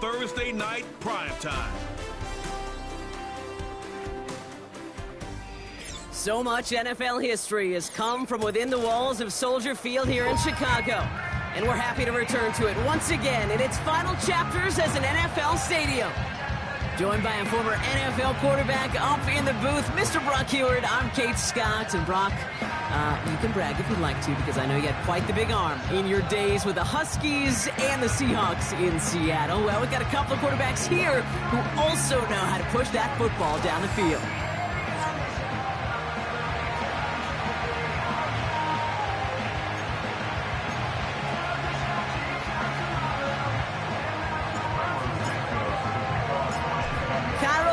Thursday night primetime. So much NFL history has come from within the walls of Soldier Field here in Chicago. And we're happy to return to it once again in its final chapters as an NFL stadium. Joined by a former NFL quarterback up in the booth, Mr. Brock Heward. I'm Kate Scott. And Brock, you can brag if you'd like to, because I know you had quite the big arm in your days with the Huskies and the Seahawks in Seattle. Well, we've got a couple of quarterbacks here who also know how to push that football down the field.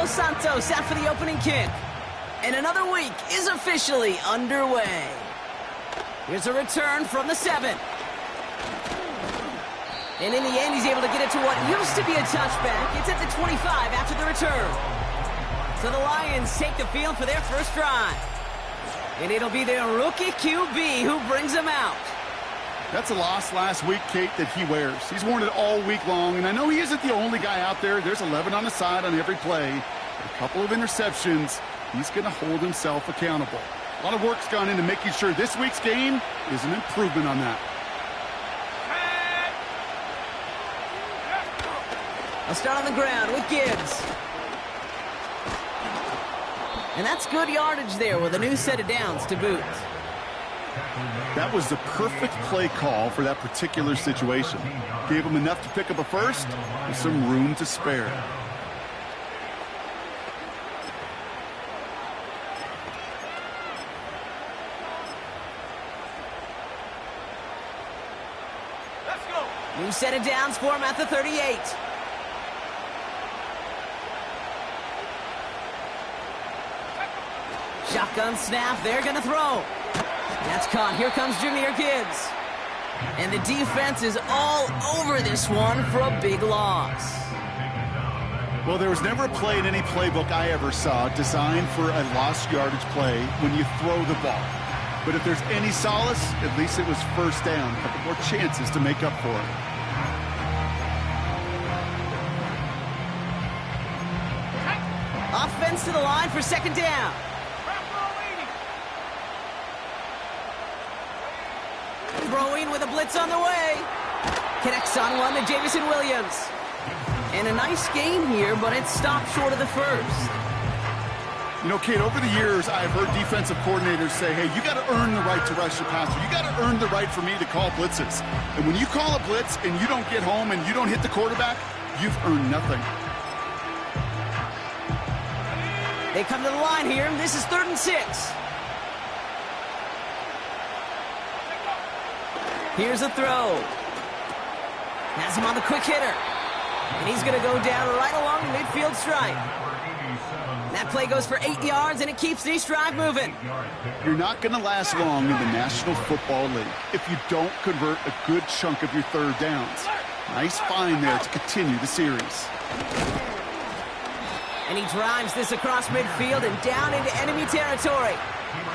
Santos out for the opening kick. And another week is officially underway. Here's a return from the 7. And in the end, he's able to get it to what used to be a touchback. It's at the 25 after the return. So the Lions take the field for their first drive. And it'll be their rookie QB who brings them out. That's a loss last week, Kate, that he wears. He's worn it all week long, and I know he isn't the only guy out there. There's 11 on the side on every play. A couple of interceptions. He's going to hold himself accountable. A lot of work's gone into making sure this week's game is an improvement on that. I'll start on the ground with Gibbs. And that's good yardage there with a new set of downs to boot. That was the perfect play call for that particular situation. Gave him enough to pick up a first with some room to spare. New set of downs for him at the 38. Shotgun snap, they're going to throw. That's caught. Here comes Jahmyr Gibbs. And the defense is all over this one for a big loss. Well, there was never a play in any playbook I ever saw designed for a lost yardage play when you throw the ball. But if there's any solace, at least it was first down. A couple more chances to make up for it. Offense to the line for second down. Throwing with a blitz on the way. Connects on one to Jamison Williams. And a nice gain here, but it stopped short of the first. You know, Kate, over the years, I've heard defensive coordinators say, hey, you got to earn the right to rush your passer. You got to earn the right for me to call blitzes. And when you call a blitz and you don't get home and you don't hit the quarterback, you've earned nothing. They come to the line here. This is 3rd and 6. Here's a throw. Has him on the quick hitter. And he's going to go down right along the midfield stripe. That play goes for 8 yards, and it keeps this drive moving. You're not going to last long in the National Football League if you don't convert a good chunk of your third downs. Nice find there to continue the series. And he drives this across midfield and down into enemy territory.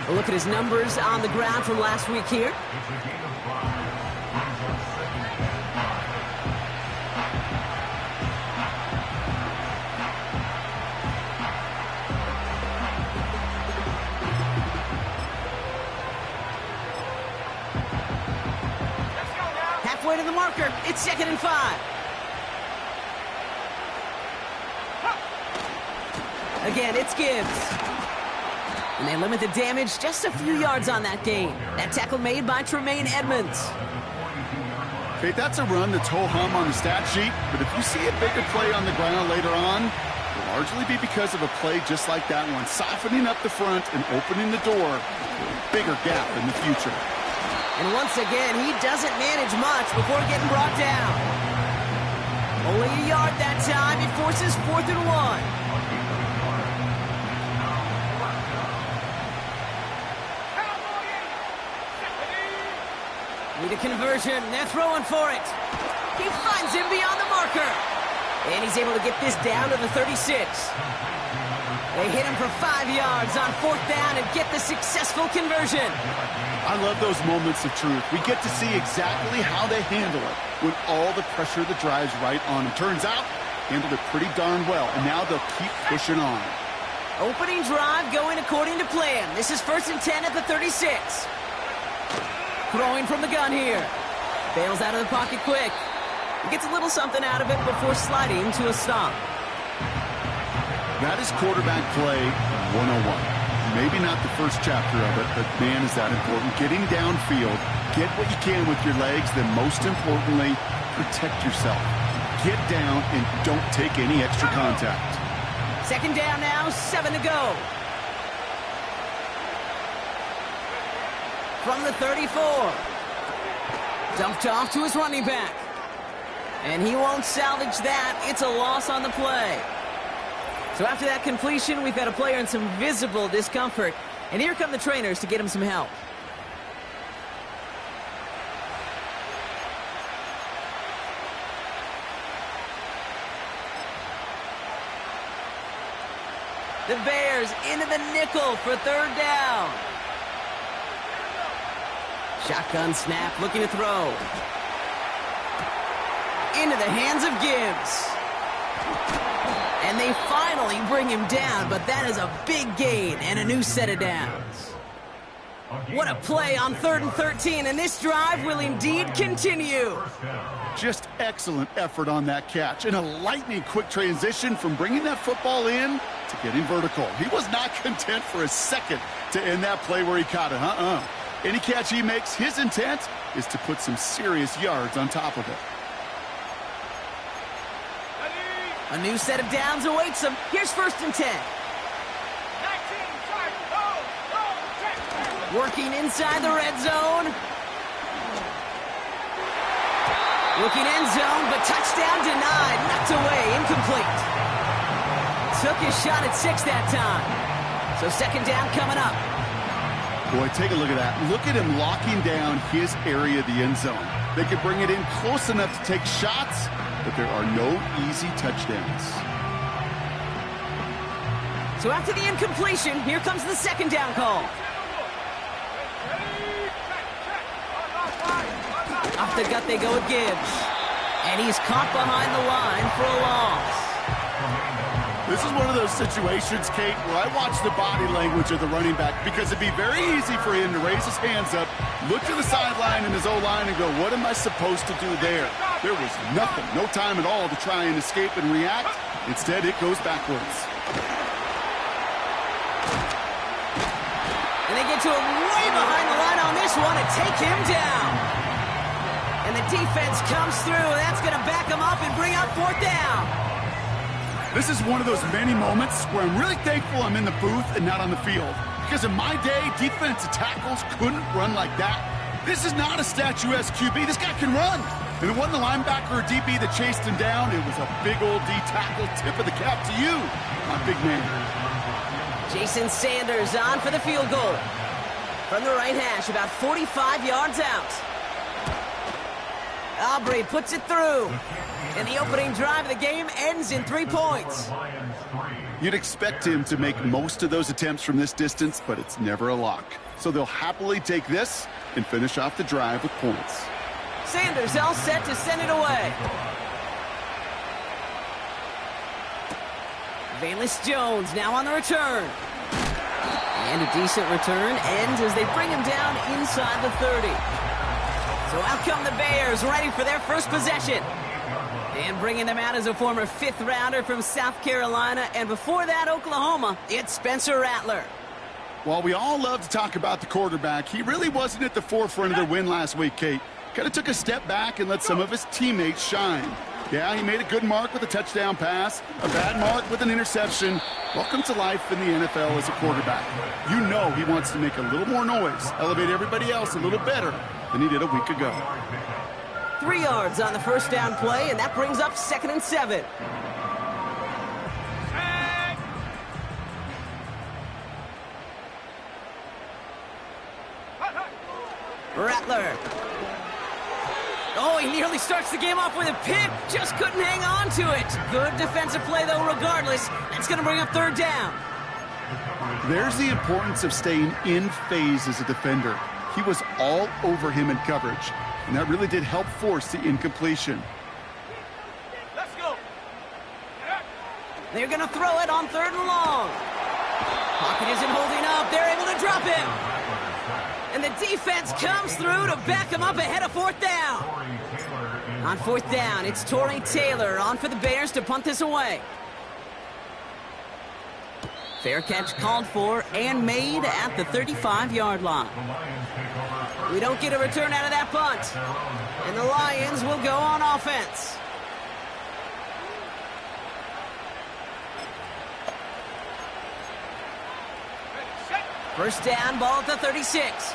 A look at his numbers on the ground from last week here. Halfway to the marker. It's 2nd and 5. Again, it's Gibbs. And they limit the damage just a few yards on that gain. That tackle made by Tremaine Edmonds. Okay, that's a run that's ho-hum on the stat sheet, but if you see a bigger play on the ground later on, it'll largely be because of a play just like that one, softening up the front and opening the door for a bigger gap in the future. And once again, he doesn't manage much before getting brought down. Only a yard that time. It forces 4th and 1. Need a conversion. They're throwing for it. He finds him beyond the marker. And he's able to get this down to the 36. They hit him for 5 yards on 4th down and get the successful conversion. I love those moments of truth. We get to see exactly how they handle it when all the pressure of the drive's right on them. Turns out, handled it pretty darn well, and now they'll keep pushing on. Opening drive going according to plan. This is 1st and 10 at the 36. Throwing from the gun here. Bails out of the pocket quick. He gets a little something out of it before sliding to a stop. That is quarterback play 101. Maybe not the first chapter of it, but man, is that important. Getting downfield, get what you can with your legs, then most importantly, protect yourself. Get down and don't take any extra contact. 2nd down now, 7 to go. From the 34. Dumped off to his running back. And he won't salvage that. It's a loss on the play. So after that completion, we've got a player in some visible discomfort. And here come the trainers to get him some help. The Bears into the nickel for 3rd down. Shotgun snap, looking to throw. Into the hands of Gibbs. And they finally bring him down, but that is a big gain and a new set of downs. What a play on 3rd and 13, and this drive will indeed continue. Just excellent effort on that catch, and a lightning quick transition from bringing that football in to getting vertical. He was not content for a second to end that play where he caught it. Any catch he makes, his intent is to put some serious yards on top of it. A new set of downs awaits him. Here's 1st and 10. Working inside the red zone. Looking end zone, but touchdown denied. Knocked away, incomplete. Took his shot at 6 that time. So 2nd down coming up. Boy, take a look at that. Look at him locking down his area of the end zone. They could bring it in close enough to take shots, but there are no easy touchdowns. So after the incompletion, here comes the 2nd down call. Off the gut they go with Gibbs. And he's caught behind the line for a loss. This is one of those situations, Kate, where I watch the body language of the running back, because it'd be very easy for him to raise his hands up, look to the sideline and his O-line and go, what am I supposed to do there? There was nothing, no time at all to try and escape and react. Instead, it goes backwards. And they get to him way behind the line on this one and take him down. And the defense comes through. That's going to back him up and bring up 4th down. This is one of those many moments where I'm really thankful I'm in the booth and not on the field. Because in my day, defensive tackles couldn't run like that. This is not a statuesque QB. This guy can run. And it wasn't the linebacker or DB that chased him down. It was a big old D tackle. Tip of the cap to you, my big man. Jason Sanders on for the field goal. From the right hash, about 45 yards out. Aubrey puts it through. And the opening drive of the game ends in 3 points. You'd expect him to make most of those attempts from this distance, but it's never a lock. So they'll happily take this and finish off the drive with points. Sanders all set to send it away. Valus Jones now on the return. And a decent return ends as they bring him down inside the 30. So out come the Bears, ready for their first possession. And bringing them out as a former 5th rounder from South Carolina. And before that, Oklahoma, it's Spencer Rattler. While we all love to talk about the quarterback, he really wasn't at the forefront of their win last week, Kate. Kind of took a step back and let some of his teammates shine. Yeah, he made a good mark with a touchdown pass, a bad mark with an interception. Welcome to life in the NFL as a quarterback. You know he wants to make a little more noise, elevate everybody else a little better than he did a week ago. 3 yards on the first down play, and that brings up 2nd and 7. Rattler. Oh, he nearly starts the game off with a pick. Just couldn't hang on to it. Good defensive play, though, regardless. That's going to bring up 3rd down. There's the importance of staying in phase as a defender. He was all over him in coverage, and that really did help force the incompletion. Let's go. They're going to throw it on 3rd and long. Pocket isn't holding up. They're able to drop him. And the defense comes through to back him up ahead of 4th down. On 4th down, it's Tory Taylor on for the Bears to punt this away. Fair catch called for and made at the 35-yard line. We don't get a return out of that punt. And the Lions will go on offense. First down, ball at the 36.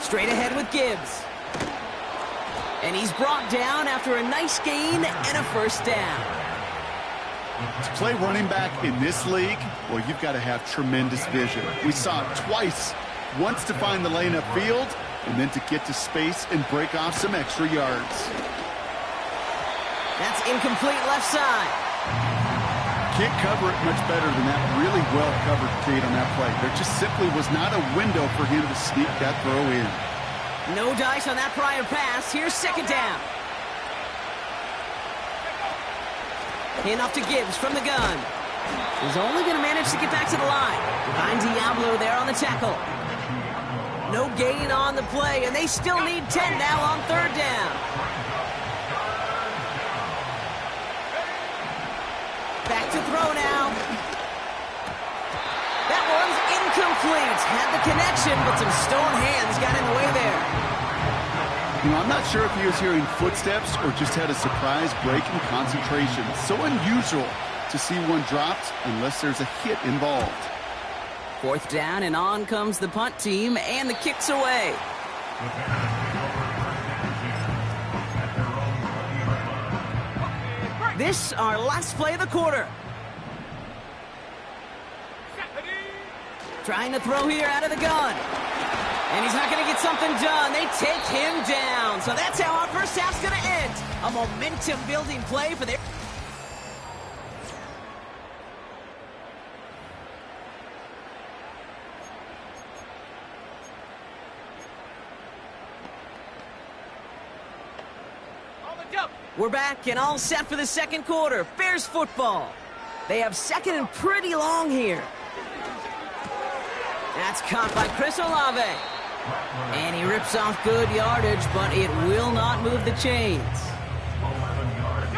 Straight ahead with Gibbs. And he's brought down after a nice gain and a first down. To play running back in this league, well, you've got to have tremendous vision. We saw it twice. Once to find the lane upfield, and then to get to space and break off some extra yards. That's incomplete left side. Can't cover it much better than that really well-covered Kate on that play. There just simply was not a window for him to sneak that throw in. No dice on that prior pass. Here's 2nd down. Hand off to Gibbs from the gun. He's only going to manage to get back to the line. Behind Diablo there on the tackle. No gain on the play, and they still need 10 now on 3rd down. Back to throw now. That one's incomplete. Had the connection, but some stone hands got in the way there. You know, I'm not sure if he was hearing footsteps or just had a surprise break in concentration. So unusual to see one dropped unless there's a hit involved. 4th down, and on comes the punt team, and the kick's away. This, our last play of the quarter. Trying to throw here out of the gun. And he's not going to get something done. They take him down. So that's how our first half's going to end. A momentum-building play for their... We're back and all set for the 2nd quarter. Bears football. They have 2nd and pretty long here. That's caught by Chris Olave. And he rips off good yardage, but it will not move the chains.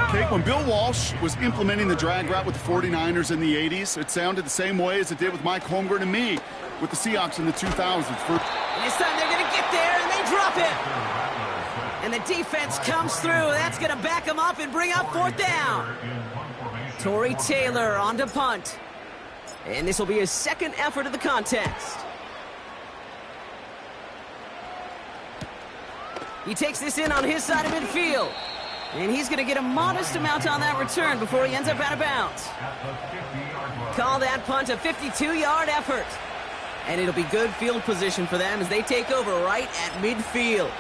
Okay, when Bill Walsh was implementing the drag route with the 49ers in the 80s, it sounded the same way as it did with Mike Holmgren and me with the Seahawks in the 2000s. And this time they're going to get there, and they drop it. And the defense comes through. That's going to back him up and bring up 4th down. Tory Taylor on to punt. And this will be his 2nd effort of the contest. He takes this in on his side of midfield. And he's going to get a modest amount on that return before he ends up out of bounds. Call that punt a 52-yard effort. And it'll be good field position for them as they take over right at midfield.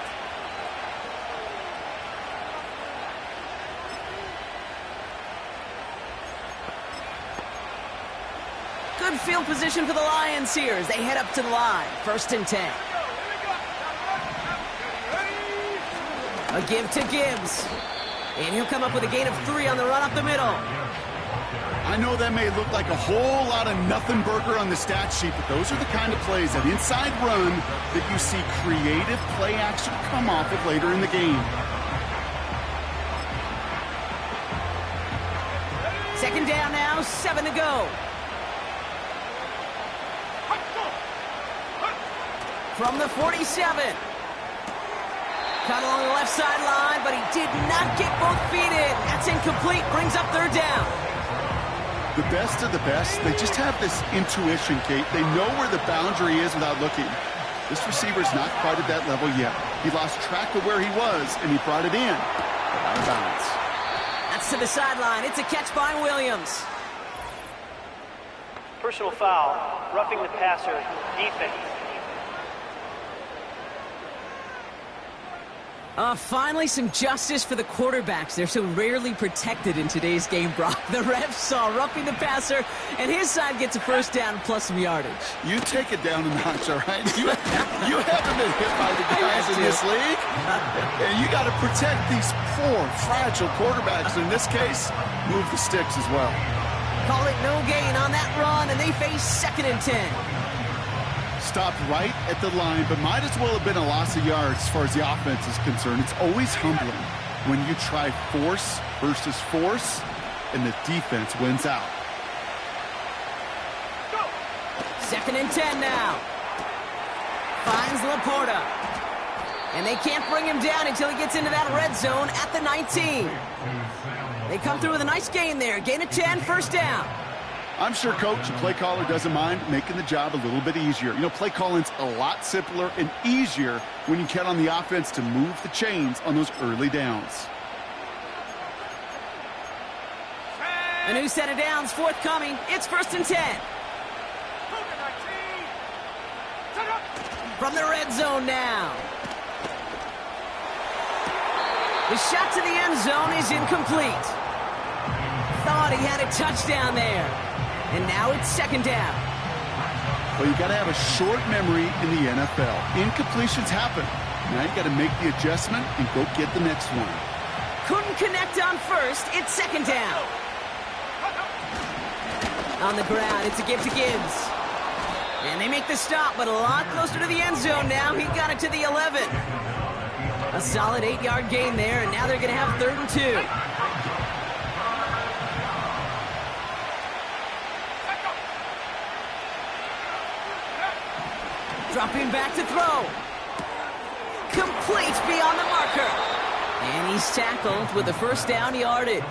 Good field position for the Lions here as they head up to the line. 1st and 10. A give to Gibbs. And he'll come up with a gain of 3 on the run up the middle. I know that may look like a whole lot of nothing burger on the stat sheet, but those are the kind of plays, that inside run, that you see creative play action come off of later in the game. 2nd down now, 7 to go. From the 47. Caught along the left sideline, but he did not get both feet in. That's incomplete. Brings up 3rd down. The best of the best, they just have this intuition, Kate. They know where the boundary is without looking. This receiver's not quite at that level yet. He lost track of where he was, and he brought it in. But out of bounds. That's to the sideline. It's a catch by Williams. Personal foul, roughing the passer, defense. Finally some justice for the quarterbacks. They're so rarely protected in today's game, Brock. The refs saw roughing the passer, and his side gets a first down plus some yardage. You take it down a notch, all right? You haven't been hit by the guys in this league. And you got to protect these poor, fragile quarterbacks. In this case, move the sticks as well. Call it no gain on that run, and they face 2nd and 10. Stopped right at the line, but might as well have been a loss of yards as far as the offense is concerned. It's always humbling when you try force versus force, and the defense wins out. 2nd and 10 now. Finds Laporta. And they can't bring him down until he gets into that red zone at the 19. They come through with a nice gain there. Gain of 10, first down. I'm sure coach and play caller doesn't mind making the job a little bit easier. You know, play calling's a lot simpler and easier when you count on the offense to move the chains on those early downs. A new set of downs forthcoming. It's 1st and 10. From the red zone now. The shot to the end zone is incomplete. Thought he had a touchdown there. And now it's 2nd down. Well, you got to have a short memory in the NFL. Incompletions happen. Now you got to make the adjustment and go get the next one. Couldn't connect on first. It's 2nd down. On the ground, it's a give to Gibbs. And they make the stop, but a lot closer to the end zone now. He got it to the 11. A solid 8-yard gain there, and now they're going to have 3rd and 2. Dropping back to throw. Complete beyond the marker. And he's tackled with the first down yardage.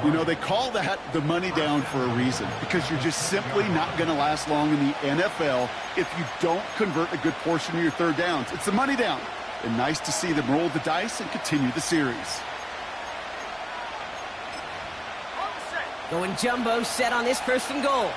You know, they call that the money down for a reason, because you're just simply not going to last long in the NFL if you don't convert a good portion of your 3rd downs. It's the money down. And nice to see them roll the dice and continue the series. Going jumbo set on this 1st and goal.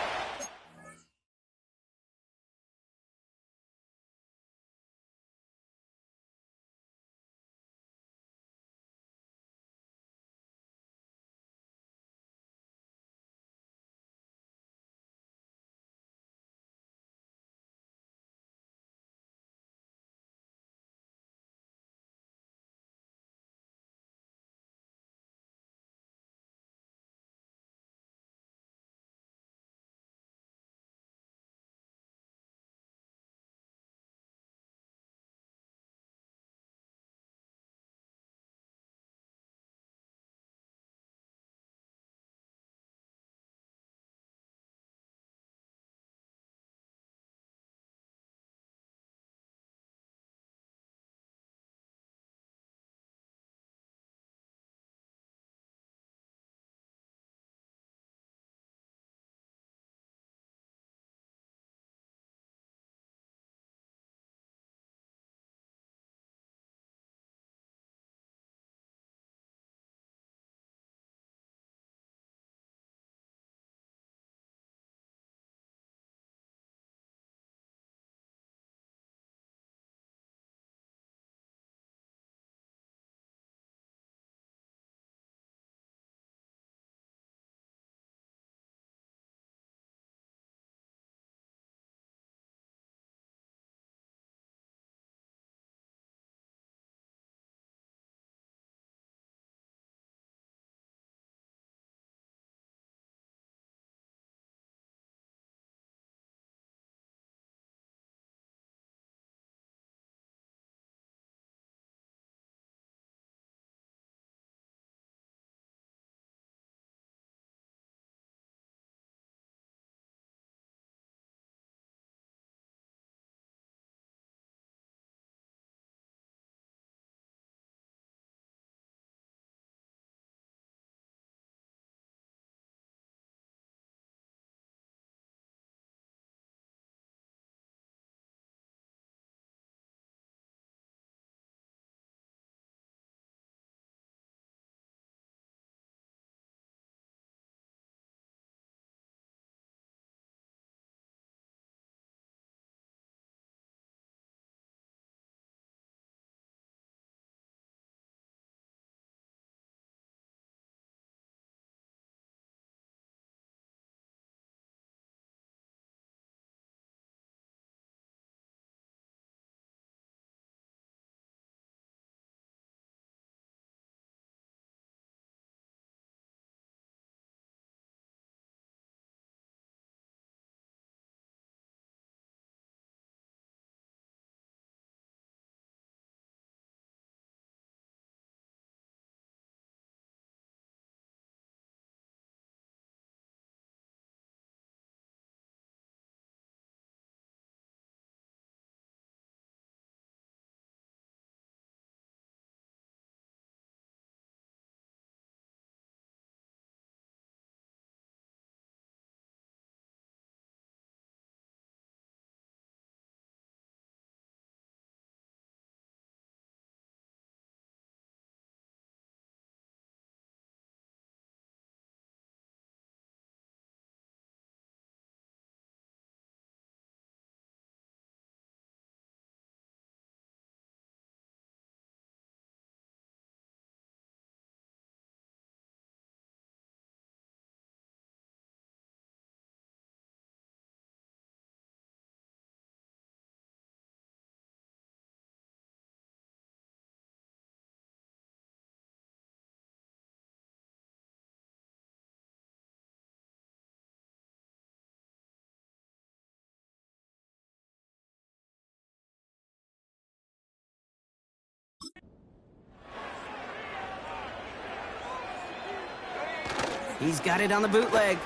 He's got it on the bootleg.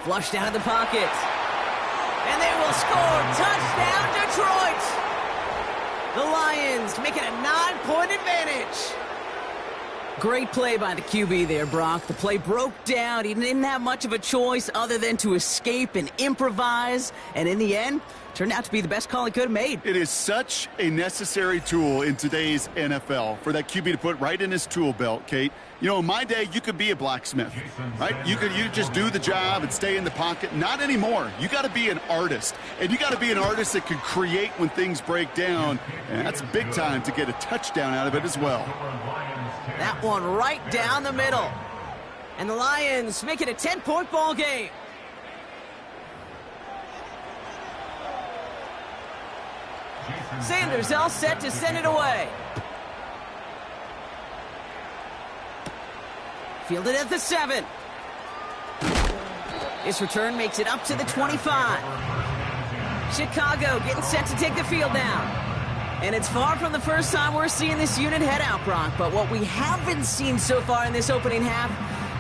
Flushed out of the pocket. And they will score. Touchdown, Detroit! The Lions make it a 9-point advantage. Great play by the QB there, Brock. The play broke down. He didn't have much of a choice other than to escape and improvise. And in the end, turned out to be the best call he could have made. It is such a necessary tool in today's NFL for that QB to put right in his tool belt, Kate. You know, in my day, you could be a blacksmith, right? You just do the job and stay in the pocket. Not anymore. You got to be an artist. And you got to be an artist that can create when things break down. And that's big time to get a touchdown out of it as well. That one right down the middle. And the Lions make it a 10-point ball game. Sanders all set to send it away. Fielded at the 7. This return makes it up to the 25. Chicago getting set to take the field now. And it's far from the first time we're seeing this unit head out, Brock. But what we haven't seen so far in this opening half,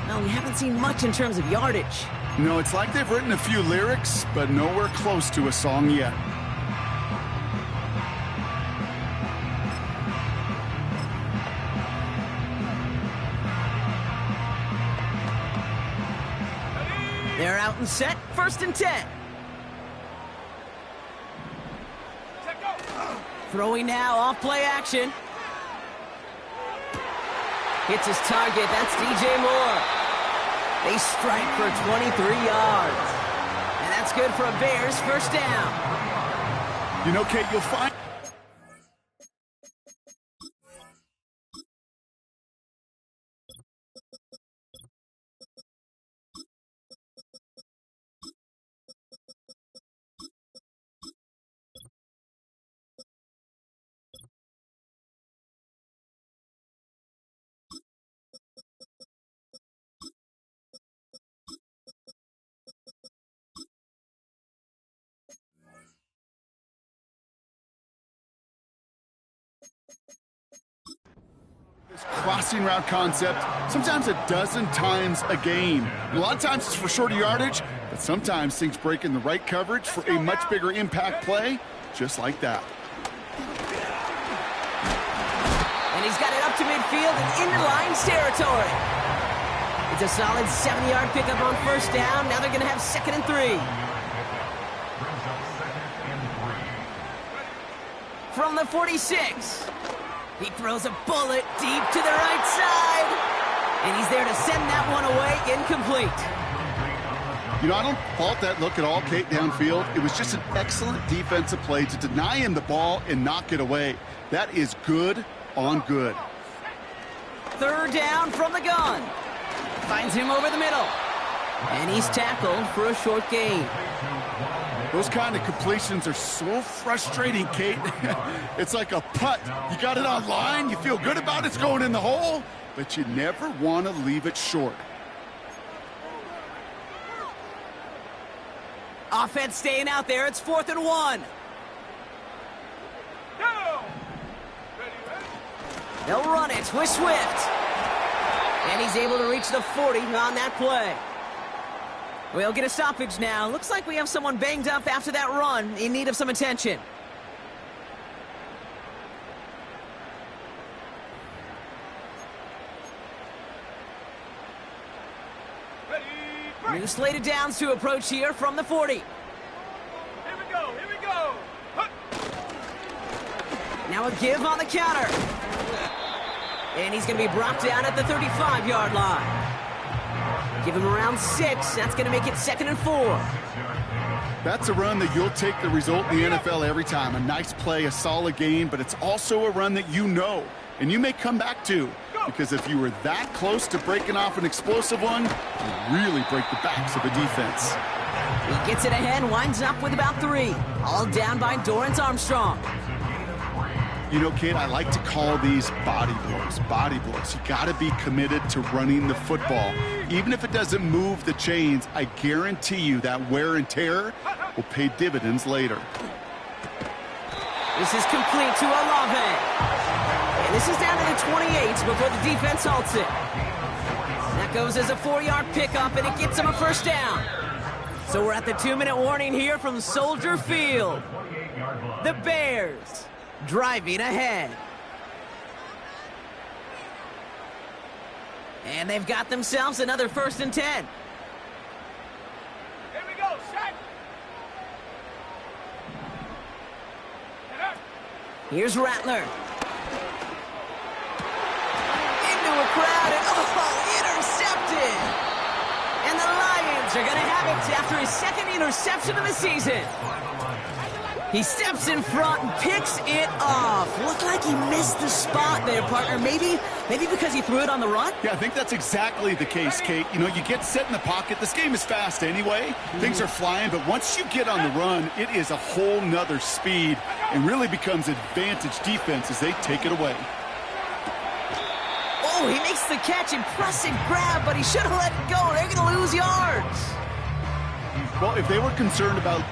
well, we haven't seen much in terms of yardage. No, it's like they've written a few lyrics, but nowhere close to a song yet. They're out and set, 1st and 10. Throwing now, off play action. Hits his target, that's DJ Moore. They strike for 23 yards. And that's good for a Bears 1st down. You know, Kate, you'll find... crossing route concept, sometimes a dozen times a game. A lot of times it's for shorter yardage, but sometimes things break in the right coverage for a much bigger impact play, just like that. And he's got it up to midfield and into Lions territory. It's a solid 7-yard pickup on 1st down. Now they're going to have 2nd and 3. From the 46. He throws a bullet deep to the right side. And he's there to send that one away, incomplete. You know, I don't fault that look at all, Kate, downfield. It was just an excellent defensive play to deny him the ball and knock it away. That is good on good. 3rd down from the gun. Finds him over the middle. And he's tackled for a short gain. Those kind of completions are so frustrating, Kate. It's like a putt. You got it on line, you feel good about it's going in the hole, but you never want to leave it short. Offense staying out there. It's 4th and 1. They'll run it with Swift. And he's able to reach the 40 on that play. We'll get a stoppage now. Looks like we have someone banged up after that run, in need of some attention. New slated downs to approach here from the 40. Here we go, here we go. Now a give on the counter. And he's going to be brought down at the 35-yard line. Give him around 6. That's going to make it 2nd and 4. That's a run that you'll take the result in the NFL every time. A nice play, a solid game, but it's also a run that you know, and you may come back to, because if you were that close to breaking off an explosive one, you really break the backs of a defense. He gets it ahead, winds up with about 3. All down by Dorrance Armstrong. You know, Kate, I like to call these body blows. Body blows. You got to be committed to running the football. Even if it doesn't move the chains, I guarantee you that wear and tear will pay dividends later. This is complete to Olave. And this is down to the 28 before the defense halts it. That goes as a 4-yard pickup, and it gets him a first down. So we're at the 2-minute warning here from Soldier Field. The Bears driving ahead. And they've got themselves another 1st and 10. Here we go, set. Here's Rattler. Into a crowd, and intercepted. And the Lions are going to have it after his 2nd interception of the season. He steps in front and picks it off. Looked like he missed the spot there, partner. Maybe because he threw it on the run? Yeah, I think that's exactly the case, Kate. You know, you get set in the pocket. This game is fast anyway. Things are flying, but once you get on the run, it is a whole nother speed and really becomes advantage defense as they take it away. Oh, he makes the catch. Impressive grab, but he should have let it go. They're going to lose yards. Well, if they were concerned about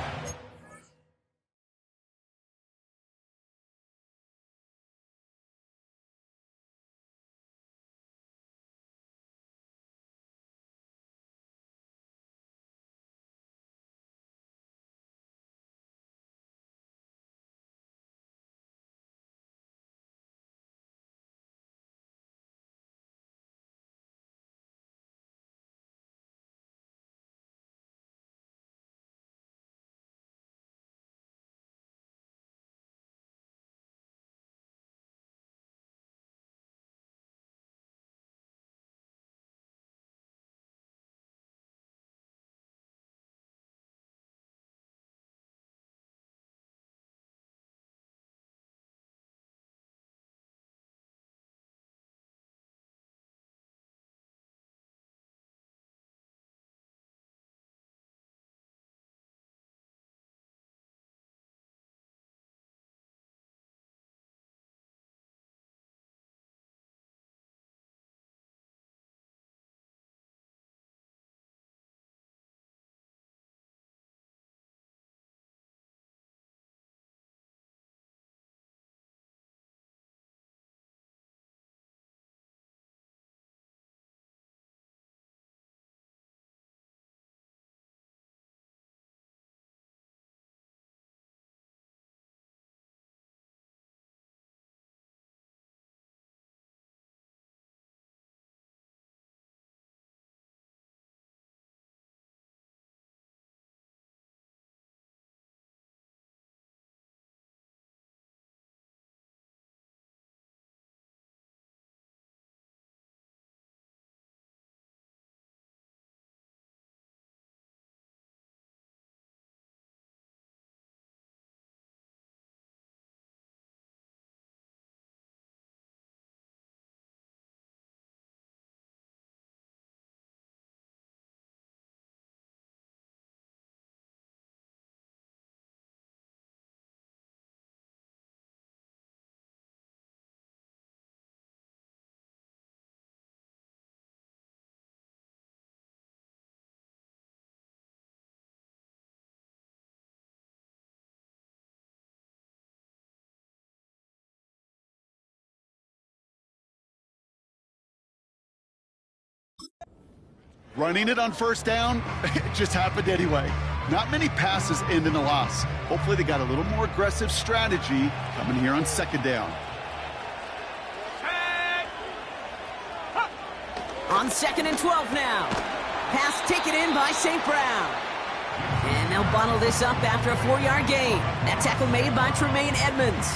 running it on 1st down, it just happened anyway. Not many passes end in a loss. Hopefully they got a little more aggressive strategy coming here on 2nd down. On 2nd and 12 now. Pass taken in by St. Brown. And they'll bottle this up after a 4-yard gain. That tackle made by Tremaine Edmonds.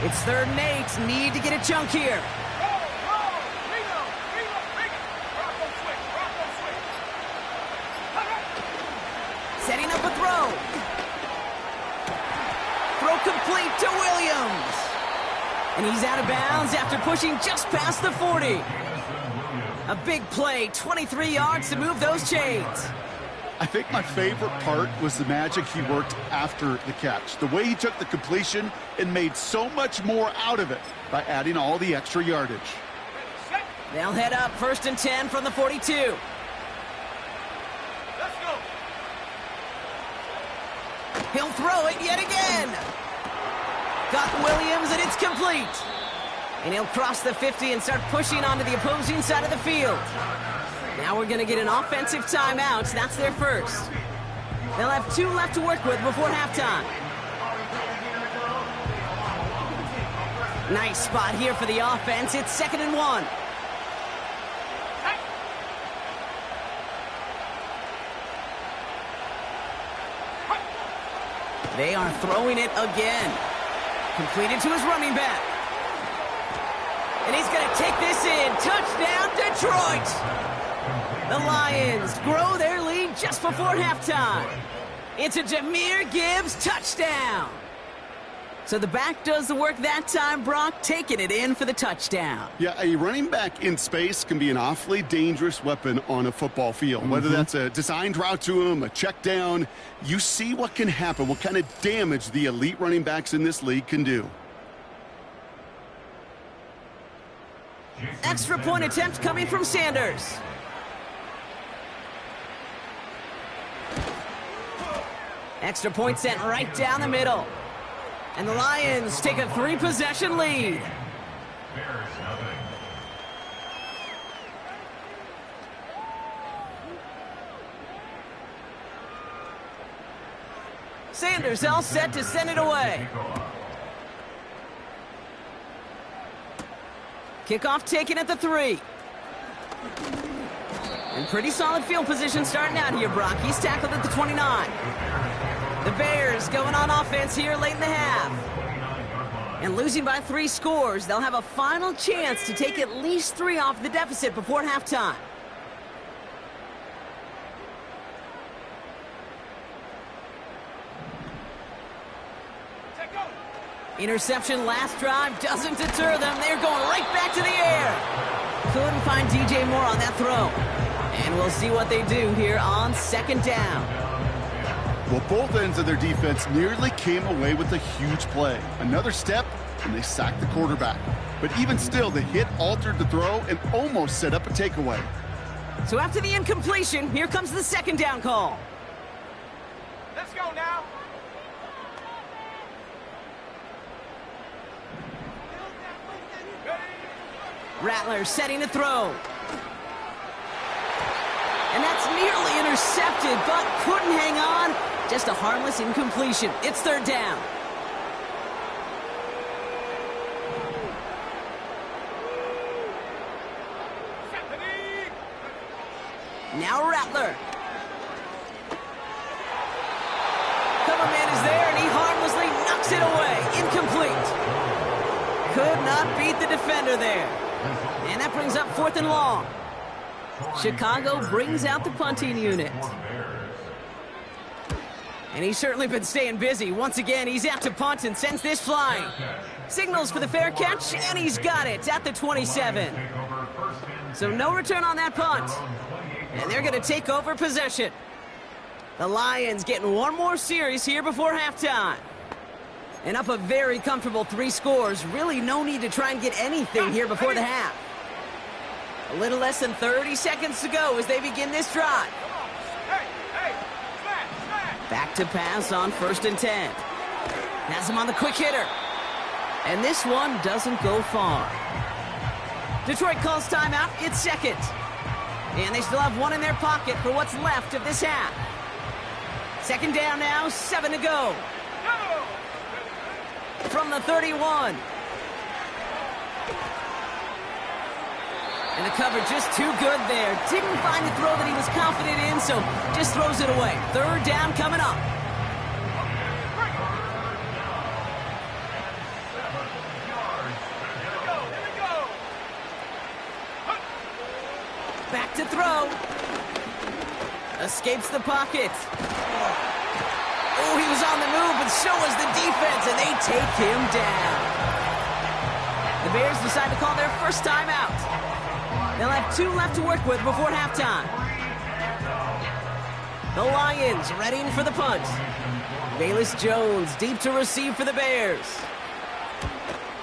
It's 3rd and 8. Need to get a chunk here. Setting up a throw. Throw complete to Williams. And he's out of bounds after pushing just past the 40. A big play, 23 yards to move those chains. I think my favorite part was the magic he worked after the catch. The way he took the completion and made so much more out of it by adding all the extra yardage. They'll head up 1st and 10 from the 42. Let's go. He'll throw it yet again. Got Williams, and it's complete. And he'll cross the 50 and start pushing onto the opposing side of the field. Now we're going to get an offensive timeout. That's their first. They'll have 2 left to work with before halftime. Nice spot here for the offense. It's 2nd and 1. They are throwing it again. Completed to his running back. And he's going to take this in. Touchdown, Detroit! The Lions grow their lead just before halftime. It's a Jahmyr Gibbs touchdown. So the back does the work that time, Brock, taking it in for the touchdown. Yeah, a running back in space can be an awfully dangerous weapon on a football field. Whether that's a designed route to him, a check down, you see what can happen, what kind of damage the elite running backs in this league can do. Extra point attempt coming from Sanders. Extra point sent right down the middle. And the Lions take a 3-possession lead. Sanders all set to send it away. Kickoff taken at the 3. And pretty solid field position starting out here, Brock. He's tackled at the 29. The Bears going on offense here late in the half. And losing by 3 scores, they'll have a final chance to take at least 3 off the deficit before halftime. Interception last drive doesn't deter them. They're going right back to the air. Couldn't find DJ Moore on that throw. And we'll see what they do here on 2nd down. Well, both ends of their defense nearly came away with a huge play. Another step, and they sacked the quarterback. But even still, the hit altered the throw and almost set up a takeaway. So after the incompletion, here comes the 2nd down call. Let's go now. Rattler setting a throw. And that's nearly intercepted, but couldn't hang on. Just a harmless incompletion. It's 3rd down. Now Rattler. Cover man is there, and he harmlessly knocks it away. Incomplete. Could not beat the defender there. And that brings up 4th and long. Chicago brings out the punting unit. And he's certainly been staying busy. Once again, he's out to punt and sends this flying. Signals for the fair catch, and he's got it at the 27. So no return on that punt. And they're going to take over possession. The Lions getting one more series here before halftime. And up a very comfortable 3 scores. Really no need to try and get anything here before the half. A little less than 30 seconds to go as they begin this drive. Back to pass on 1st and 10. Has him on the quick hitter. And this one doesn't go far. Detroit calls timeout. It's 2nd. And they still have 1 in their pocket for what's left of this half. 2nd down now, 7 to go. From the 31. And the cover just too good there. Didn't find the throw that he was confident in, so just throws it away. 3rd down coming up. Back to throw. Escapes the pocket. Oh, he was on the move, but so was the defense, and they take him down. The Bears decide to call their first timeout. They'll have 2 left to work with before halftime. The Lions readying for the punt. Bayless Jones deep to receive for the Bears.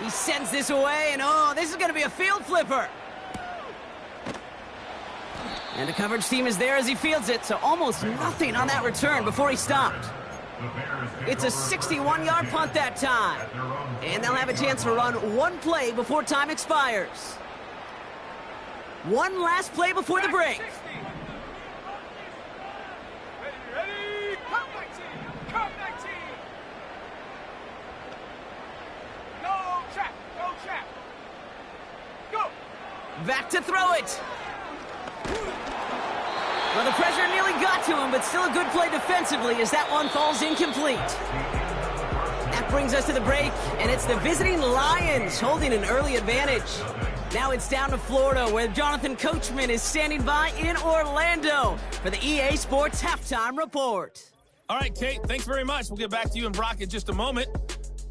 He sends this away, and oh, this is going to be a field flipper. And the coverage team is there as he fields it, so almost nothing on that return before he stopped. It's a 61-yard punt that time. And they'll have a chance to run one play before time expires. One last play before the break. Ready, come 19, come 19. Go, trap, go. Back to throw it. Well, the pressure nearly got to him, but still a good play defensively as that one falls incomplete. That brings us to the break, and it's the visiting Lions holding an early advantage. Now it's down to Florida, where Jonathan Coachman is standing by in Orlando for the EA Sports Halftime Report. All right, Kate, thanks very much. We'll get back to you and Brock in just a moment.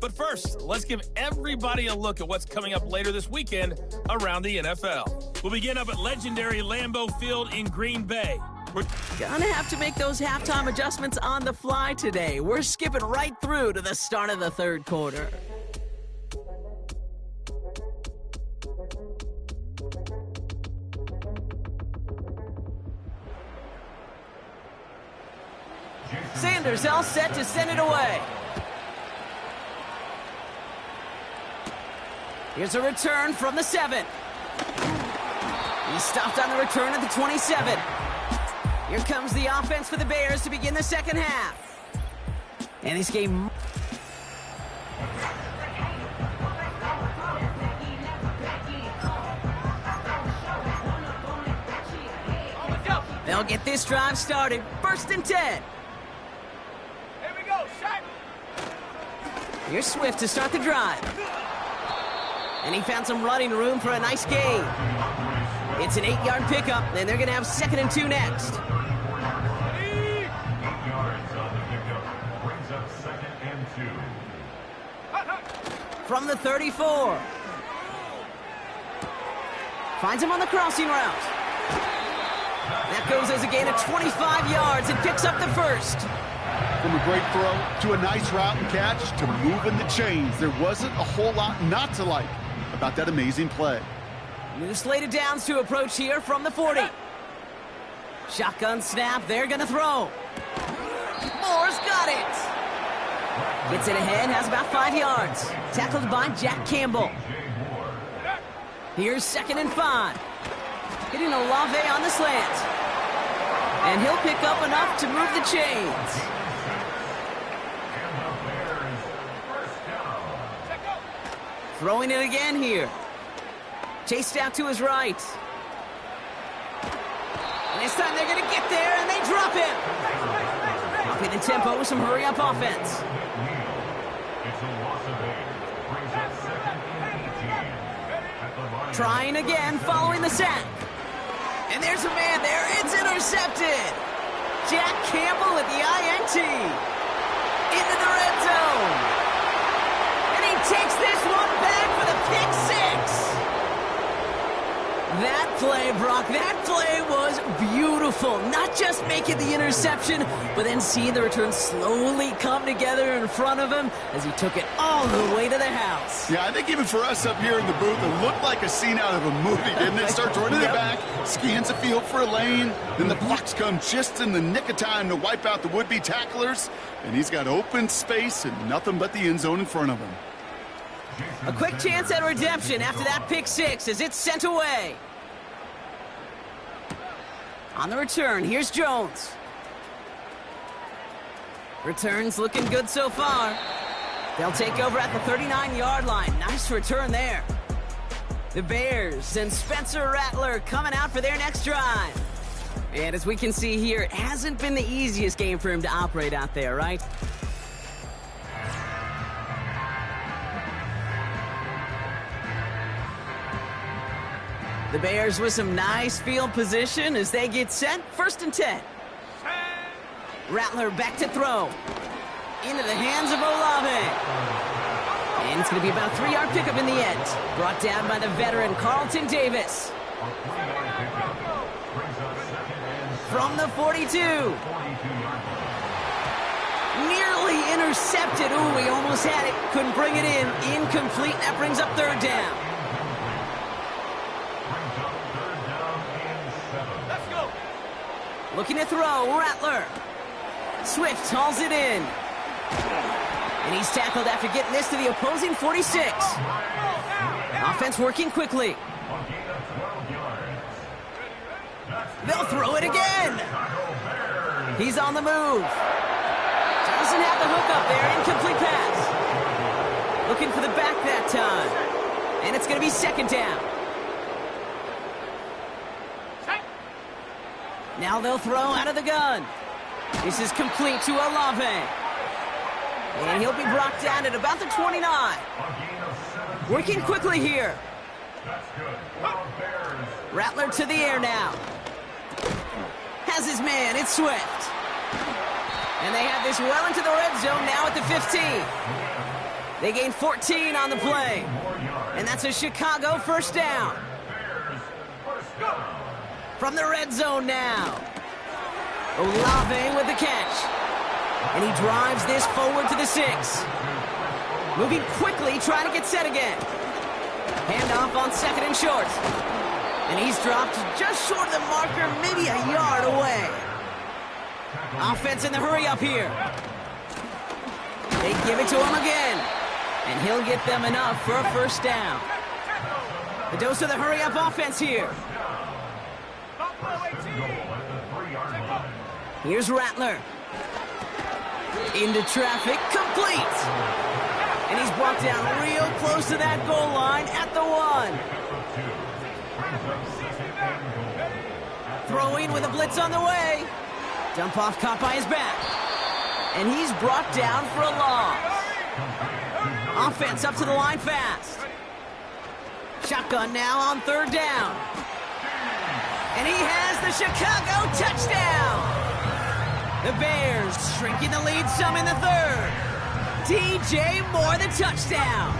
But first, let's give everybody a look at what's coming up later this weekend around the NFL. We'll begin up at legendary Lambeau Field in Green Bay. We're gonna have to make those halftime adjustments on the fly today. We're skipping right through to the start of the third quarter. Sanders all set to send it away. Here's a return from the 7. He stopped on the return at the 27. Here comes the offense for the Bears to begin the second half. And this game... They'll get this drive started. 1st and 10. Here we go, shot. Here's Swift to start the drive. And he found some running room for a nice gain. It's an 8-yard pickup, and they're going to have 2nd and 2 next. From the 34. Finds him on the crossing route. That goes as a gain of 25 yards and picks up the first. From a great throw to a nice route and catch to moving the chains, there wasn't a whole lot not to like about that amazing play. New slate of downs to approach here from the 40. Shotgun snap, they're gonna throw. Moore's got it. Gets it ahead, has about 5 yards. Tackled by Jack Campbell. Here's 2nd and 5. Hitting Olave on the slant. And he'll pick up enough to move the chains. Throwing it again here. Chased out to his right. And this time they're going to get there, and they drop him. Upping the tempo with some hurry-up offense. Trying again, following the sack. And there's a man there. It's intercepted. Jack Campbell with the INT. Into the red zone. And he takes this one back for the pick 6. That play, Brock, that play was beautiful. Not just making the interception, but then seeing the return slowly come together in front of him as he took it all the way to the house. Yeah, I think even for us up here in the booth, it looked like a scene out of a movie, didn't it? Starts running it back, scans the field for a lane, then the blocks come just in the nick of time to wipe out the would-be tacklers, and he's got open space and nothing but the end zone in front of him. A quick chance at redemption after that pick 6 as it's sent away. On the return, here's Jones. Returns looking good so far. They'll take over at the 39-yard line. Nice return there. The Bears and Spencer Rattler coming out for their next drive. And as we can see here, it hasn't been the easiest game for him to operate out there, right? The Bears with some nice field position as they get set. 1st and 10. Rattler back to throw. Into the hands of Olave. And it's going to be about a 3-yard pickup in the end. Brought down by the veteran Carlton Davis. From the 42. Nearly intercepted. Ooh, he almost had it. Couldn't bring it in. Incomplete. That brings up 3rd down. Looking to throw, Rattler. Swift hauls it in. And he's tackled after getting this to the opposing 46. Offense working quickly. They'll throw it again. He's on the move. Doesn't have the hook up there. Incomplete pass. Looking for the back that time. And it's going to be second down. Now they'll throw out of the gun. This is complete to Olave. And he'll be brought down at about the 29. Working quickly here. Rattler to the air now. Has his man. It's Swift. And they have this well into the red zone now at the 15. They gain 14 on the play. And that's a Chicago first down. From the red zone now. Olave with the catch. And he drives this forward to the 6. Moving quickly, trying to get set again. Handoff on second and short. And he's dropped just short of the marker, maybe a yard away. Offense in the hurry up here. They give it to him again. And he'll get them enough for a first down. The dose of the hurry up offense here. Here's Rattler. Into traffic, complete. And he's brought down real close to that goal line at the 1. Throwing with a blitz on the way. Dump off caught by his back. And he's brought down for a loss. Offense up to the line fast. Shotgun now on third down. And he has the Chicago touchdown. The Bears shrinking the lead some in the third. DJ Moore the touchdown.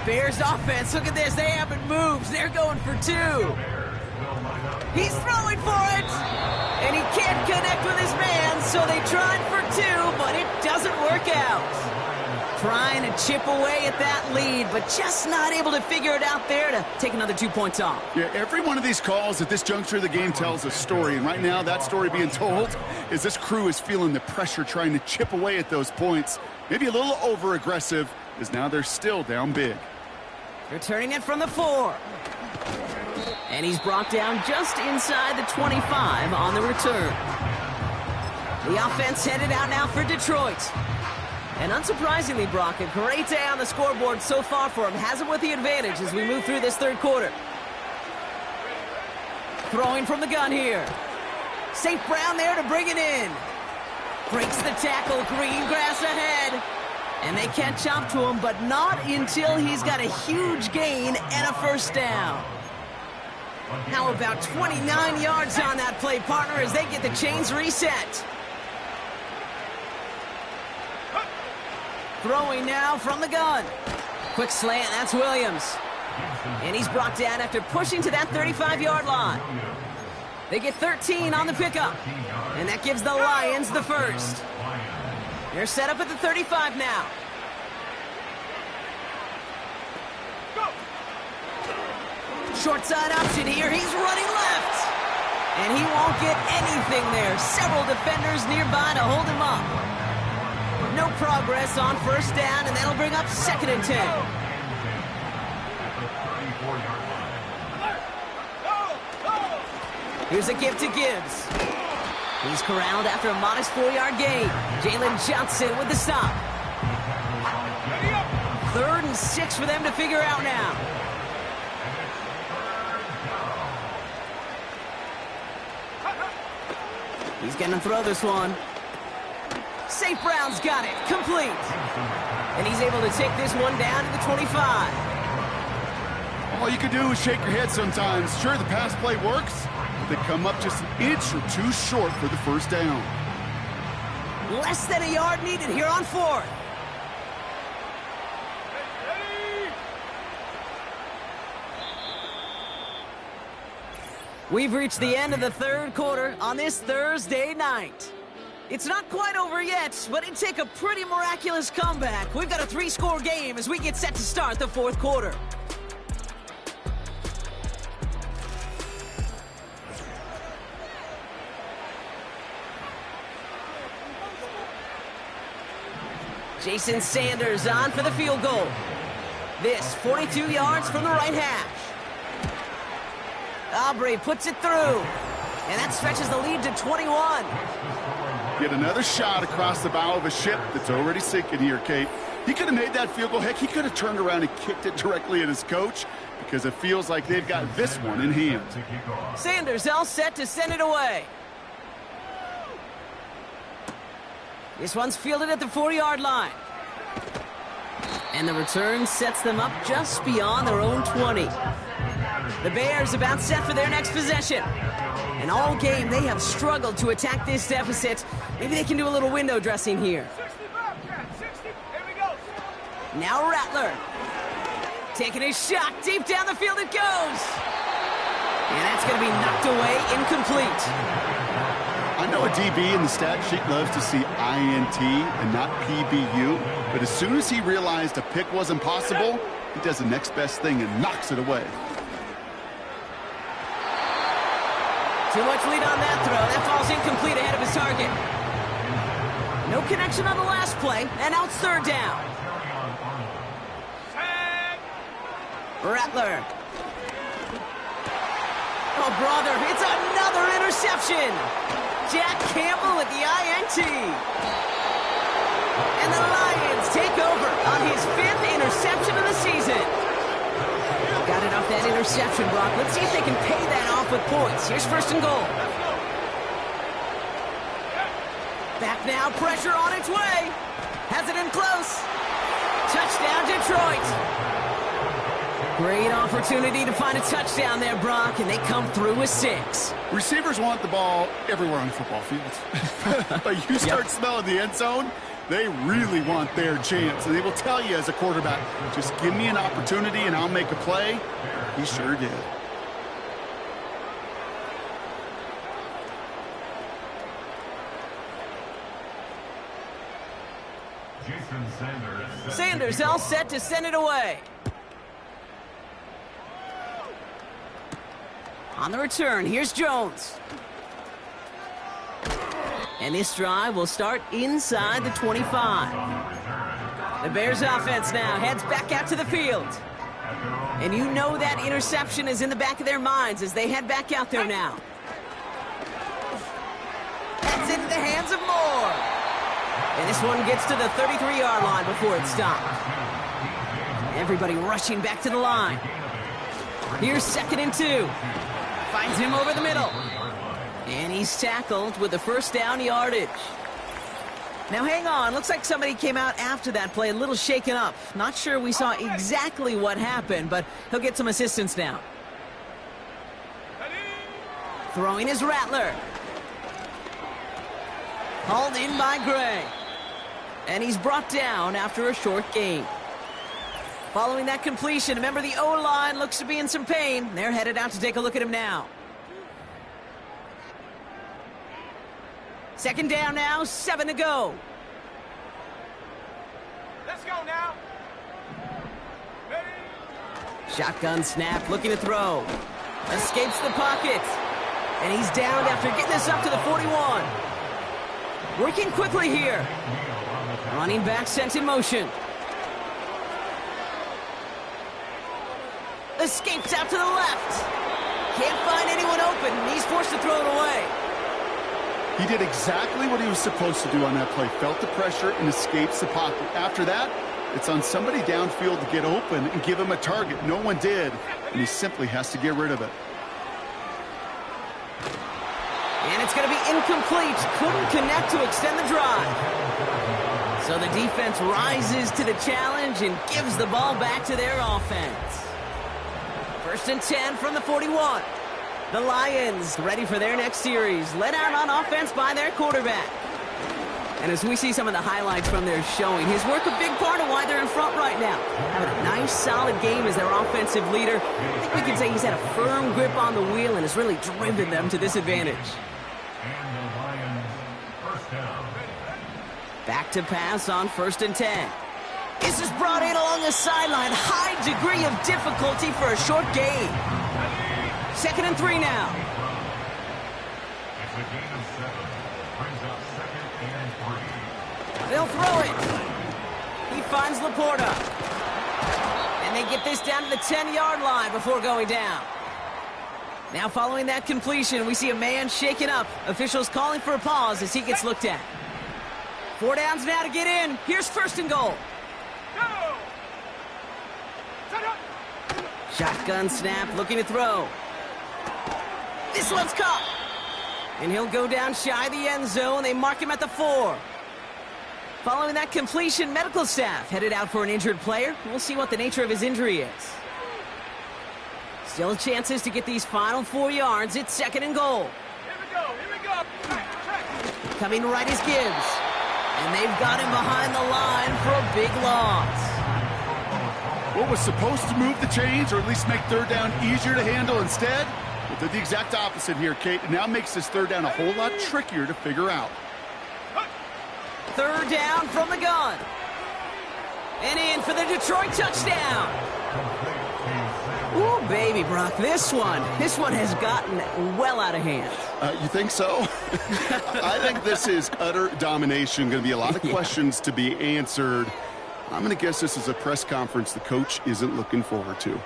Bears offense, look at this. They haven't moved. They're going for 2. He's throwing for it. And he can't connect with his man, so they tried for 2, but it doesn't work out. Trying to chip away at that lead, but just not able to figure it out there to take another 2 points off. Yeah, every one of these calls at this juncture of the game tells a story, and right now that story being told is this crew is feeling the pressure trying to chip away at those points. Maybe a little over-aggressive, as now they're still down big. Returning it from the 4. And he's brought down just inside the 25 on the return. The offense headed out now for Detroit. And unsurprisingly, Brock, a great day on the scoreboard so far for him. Has him with the advantage as we move through this third quarter. Throwing from the gun here. St. Brown there to bring it in. Breaks the tackle, green grass ahead. And they catch up to him, but not until he's got a huge gain and a first down. How about 29 yards on that play, partner, as they get the chains reset. Throwing now from the gun. Quick slant, that's Williams. And he's brought down after pushing to that 35-yard line. They get 13 on the pickup. And that gives the Lions the first. They're set up at the 35 now. Short side option here. He's running left. And he won't get anything there. Several defenders nearby to hold him up. No progress on first down, and that'll bring up second and 10. Here's a give to Gibbs. He's corralled after a modest 4-yard gain. Jalen Johnson with the stop. 3rd and 6 for them to figure out now. He's going to throw this one. St. Brown's got it. Complete. And he's able to take this one down to the 25. All you can do is shake your head sometimes. Sure, the pass play works. They come up just an inch or 2 short for the first down. Less than a yard needed here on 4th. We've reached the end of the third quarter on this Thursday night. It's not quite over yet, but it'd take a pretty miraculous comeback. We've got a 3-score game as we get set to start the fourth quarter. Jason Sanders on for the field goal. This 42 yards from the right hash. Aubrey puts it through. And that stretches the lead to 21. Get another shot across the bow of a ship that's already sinking here, Kate. He could have made that field goal. Heck, he could have turned around and kicked it directly at his coach because it feels like they've got this one in hand. Sanders all set to send it away. This one's fielded at the 4-yard line. And the return sets them up just beyond their own 20. The Bears about set for their next possession. And all game, they have struggled to attack this deficit. Maybe they can do a little window dressing here. 60. Here we go. Now Rattler. Taking his shot. Deep down the field it goes. And that's going to be knocked away, incomplete. I know a DB in the stat sheet loves to see INT and not PBU, but as soon as he realized a pick wasn't possible, he does the next best thing and knocks it away. Too much lead on that throw. That falls incomplete ahead of his target. No connection on the last play, and now it's third down. Rattler. Oh, brother, it's another interception. Jack Campbell with the INT. And the Lions take over on his 5th interception of the season. Got it off that interception, Brock. Let's see if they can pay that off with points. Here's first and goal. Back now, pressure on its way. Has it in close. Touchdown, Detroit. Great opportunity to find a touchdown there, Brock, and they come through with 6. Receivers want the ball everywhere on the football field. But you start smelling the end zone, they really want their chance. And they will tell you as a quarterback, just give me an opportunity and I'll make a play. He sure did. Sanders all set to send it away. On the return, here's Jones. And this drive will start inside the 25. The Bears offense now heads back out to the field. And you know that interception is in the back of their minds as they head back out there now. That's into the hands of Moore. And this one gets to the 33-yard line before it's stopped. Everybody rushing back to the line. Here's 2nd and 2. Finds him over the middle. And he's tackled with the first down yardage. Now hang on, looks like somebody came out after that play a little shaken up. Not sure we saw exactly what happened, but he'll get some assistance now. Throwing is Rattler. Hauled in by Gray. And he's brought down after a short gain. Following that completion, remember the O-line looks to be in some pain. They're headed out to take a look at him now. 2nd down now, 7 to go. Let's go now. Ready? Shotgun snap, looking to throw. Escapes the pocket. And he's down after getting this up to the 41. Working quickly here. Running back sent in motion. Escapes out to the left. Can't find anyone open. He's forced to throw it away. He did exactly what he was supposed to do on that play. Felt the pressure and escapes the pocket. After that, it's on somebody downfield to get open and give him a target. No one did, and he simply has to get rid of it. And it's going to be incomplete. Couldn't connect to extend the drive. So the defense rises to the challenge and gives the ball back to their offense. 1st and 10 from the 41. The Lions ready for their next series, led out on offense by their quarterback. And as we see some of the highlights from their showing, his work a big part of why they're in front right now. Having a nice, solid game as their offensive leader. I think we can say he's had a firm grip on the wheel and has really driven them to this advantage. Back to pass on 1st and 10. This is brought in along the sideline. High degree of difficulty for a short gain. 2nd and 3 now. They'll throw it. He finds Laporta. And they get this down to the 10-yard line before going down. Now following that completion, we see a man shaken up. Officials calling for a pause as he gets looked at. 4 downs now to get in. Here's first and goal. Go! Set up! Shotgun snap, looking to throw. This one's caught. And he'll go down shy of the end zone. They mark him at the 4. Following that completion, medical staff headed out for an injured player. We'll see what the nature of his injury is. Still chances to get these final 4 yards. It's second and goal. Here we go, here we go. Check. Coming right is Gibbs. And they've got him behind the line for a big loss. What was supposed to move the chains, or at least make third down easier to handle instead? Well, did the exact opposite here, Kate. It now makes this third down a whole lot trickier to figure out. Third down from the gun. And in for the Detroit touchdown. Ooh, baby, Brock, this one has gotten well out of hand. You think so? I think this is utter domination. Going to be a lot of questions to be answered. I'm going to guess this is a press conference the coach isn't looking forward to.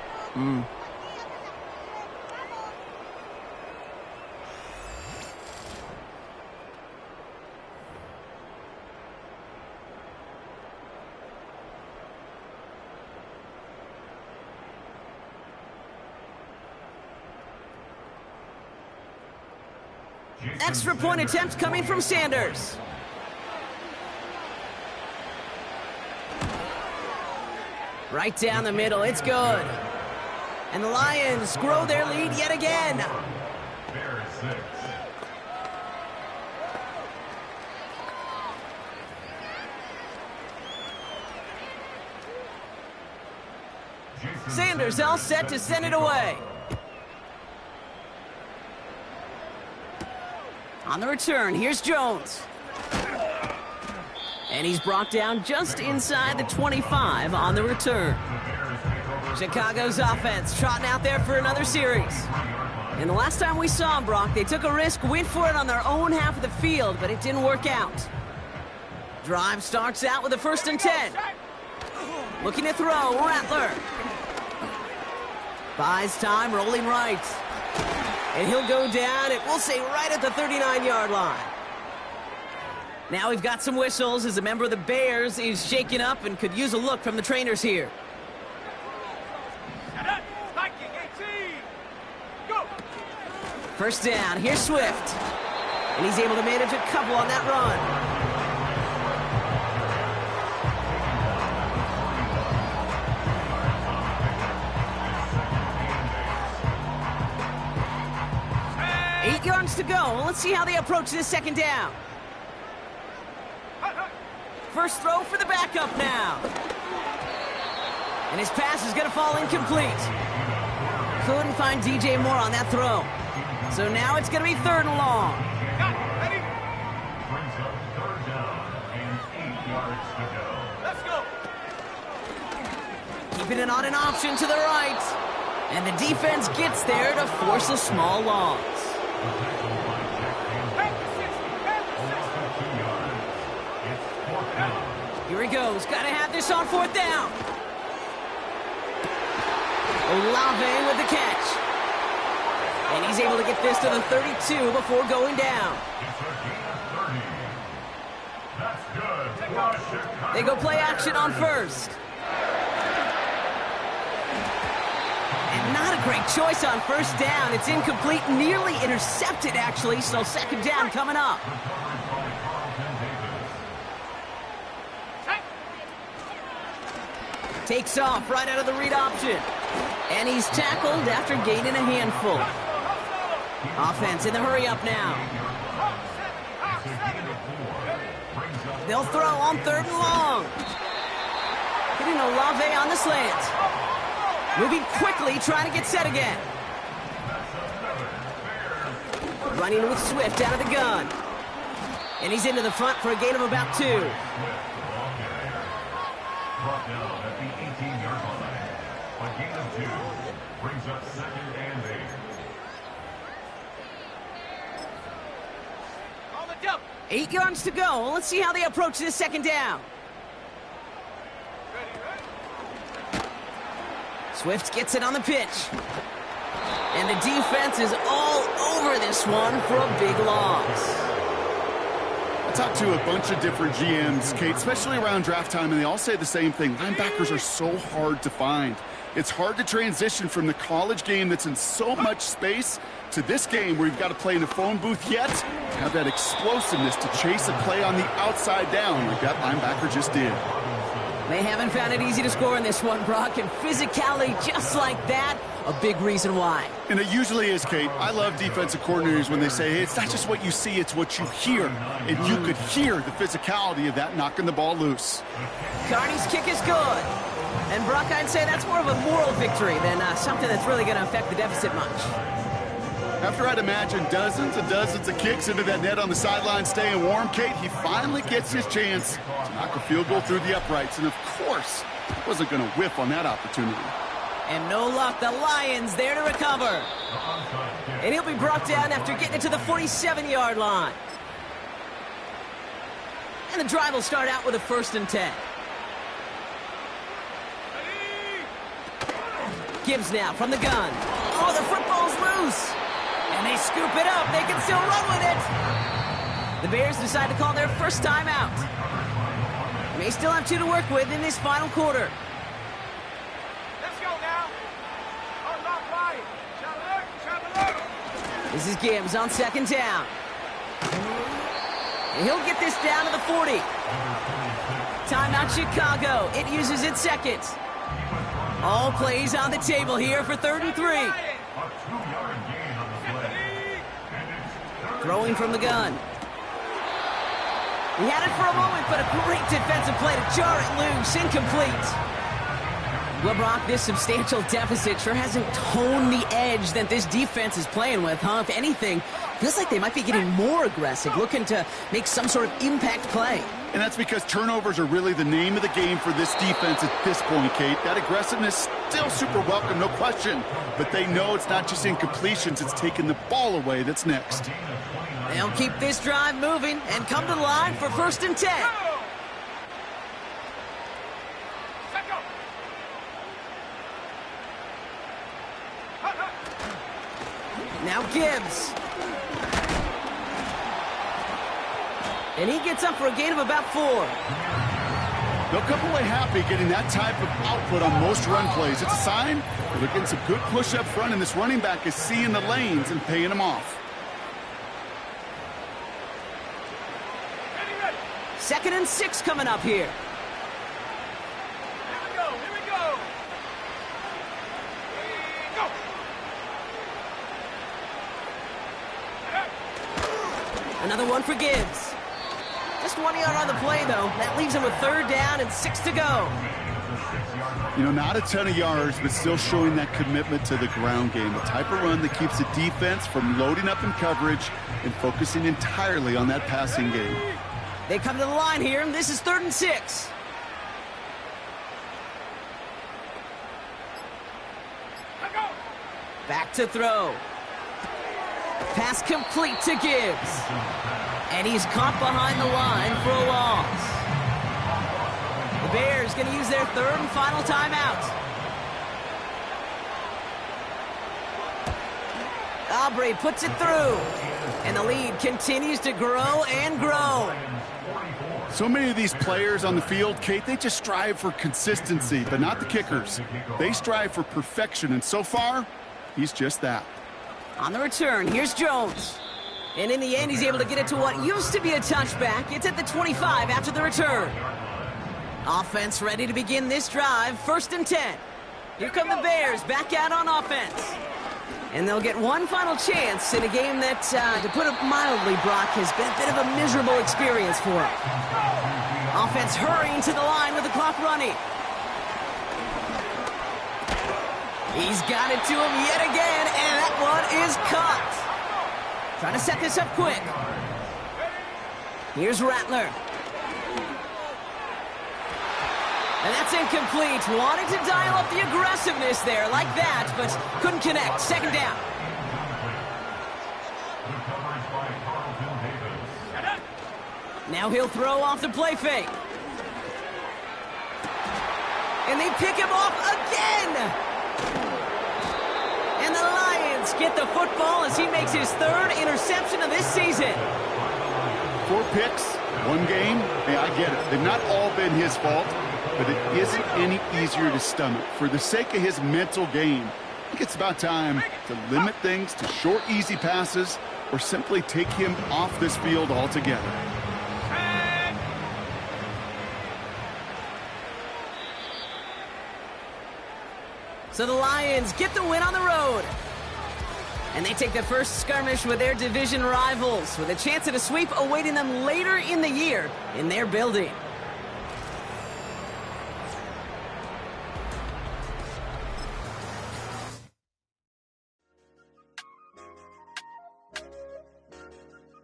Extra point attempt coming from Sanders. Right down the middle, it's good. And the Lions grow their lead yet again. Sanders all set to send it away. On the return, here's Jones. And he's brought down just inside the 25 on the return. Chicago's offense trotting out there for another series. And the last time we saw them, Brock, they took a risk, went for it on their own half of the field, but it didn't work out. Drive starts out with a 1st and 10. Looking to throw, Rattler. Buys time, rolling right. And he'll go down, and we'll say right at the 39-yard line. Now we've got some whistles as a member of the Bears is shaken up and could use a look from the trainers here. First down, here's Swift. And he's able to manage a couple on that run. Yards to go. Let's see how they approach this second down. First throw for the backup now. And his pass is going to fall incomplete. Couldn't find DJ Moore on that throw. So now it's going to be 3rd and long. Brings up 3rd down and 8 yards to go. Let's go. Keeping it on an option to the right. And the defense gets there to force a small loss. Here he goes. Got to have this on 4th down. Olave with the catch. And he's able to get this to the 32 before going down. They go play action on 1st. And not a great choice on 1st down. It's incomplete, nearly intercepted, actually. So 2nd down coming up. Takes off right out of the read option. And he's tackled after gaining a handful. Offense in the hurry up now. They'll throw on 3rd and long. Hitting Olave on the slant. Moving quickly, trying to get set again. Running with Swift out of the gun. And he's into the front for a gain of about 2. Brought down at the 18-yard line. A gain of 2 brings up 2nd and 8. 8 yards to go. Let's see how they approach this second down. Swift gets it on the pitch. And the defense is all over this one for a big loss. I talked to a bunch of different GMs, Kate, especially around draft time, and they all say the same thing. Linebackers are so hard to find. It's hard to transition from the college game that's in so much space to this game where you've got to play in a phone booth, yet have that explosiveness to chase a play on the outside down like that linebacker just did. They haven't found it easy to score in this one, Brock, and physicality just like that, a big reason why. And it usually is, Kate. I love defensive coordinators when they say, hey, it's not just what you see, it's what you hear. And you could hear the physicality of that knocking the ball loose. Carney's kick is good. And Brock, I'd say that's more of a moral victory than something that's really going to affect the deficit much. After I'd imagine dozens and dozens of kicks into that net on the sideline staying warm, Kate, he finally gets his chance to knock a field goal through the uprights. And of course, he wasn't going to whiff on that opportunity. And no luck, the Lions there to recover. And he'll be brought down after getting it to the 47-yard line. And the drive will start out with a 1st and 10. Gibbs now from the gun. Oh, the football's loose. And they scoop it up. They can still run with it. The Bears decide to call their first timeout. They still have 2 to work with in this final quarter. Let's go now. On that line. This is Gibbs on 2nd down. And he'll get this down to the 40. Timeout Chicago. It uses its 2nd. All plays on the table here for 3rd and 3. Throwing from the gun. He had it for a moment, but a great defensive play to jar it loose. Incomplete. Well, Brock, this substantial deficit sure hasn't toned the edge that this defense is playing with, huh? If anything, feels like they might be getting more aggressive, looking to make some sort of impact play. And that's because turnovers are really the name of the game for this defense at this point, Kate. That aggressiveness still super welcome, no question. But they know it's not just incompletions, it's taking the ball away that's next. They'll keep this drive moving and come to the line for 1st and 10. Now Gibbs. And he gets up for a gain of about 4. They'll come away happy getting that type of output on most run plays. It's a sign that they're getting some good push up front, and this running back is seeing the lanes and paying them off. 2nd and 6 coming up here. Here we go. Go. Another one for Gibbs. Just 1 yard on the play, though. That leaves him with 3rd down and 6 to go. You know, not a ton of yards, but still showing that commitment to the ground game. The type of run that keeps the defense from loading up in coverage and focusing entirely on that passing game. They come to the line here, and this is 3rd and 6. Back to throw. Pass complete to Gibbs. And he's caught behind the line for a loss. The Bears going to use their 3rd and final timeout. Aubrey puts it through. And the lead continues to grow and grow. So many of these players on the field, Kate, they just strive for consistency, but not the kickers. They strive for perfection, and so far, he's just that. On the return, here's Jones. And in the end, he's able to get it to what used to be a touchback. It's at the 25 after the return. Offense ready to begin this drive. 1st and 10. Here come the Bears back out on offense. And they'll get one final chance in a game that, to put it mildly, Brock, has been a bit of a miserable experience for them. Offense hurrying to the line with the clock running. He's got it to him yet again, and that one is caught. Trying to set this up quick. Here's Rattler. And that's incomplete. Wanted to dial up the aggressiveness there like that, but couldn't connect. 2nd down. Now he'll throw off the play fake. And they pick him off again. And the Lions get the football as he makes his third interception of this season. 4 picks, 1 game. Hey, I get it. They've not all been his fault, but it isn't any easier to stomach. For the sake of his mental game, I think it's about time to limit things to short, easy passes or simply take him off this field altogether. So the Lions get the win on the road. And they take the first skirmish with their division rivals with a chance at a sweep awaiting them later in the year in their building.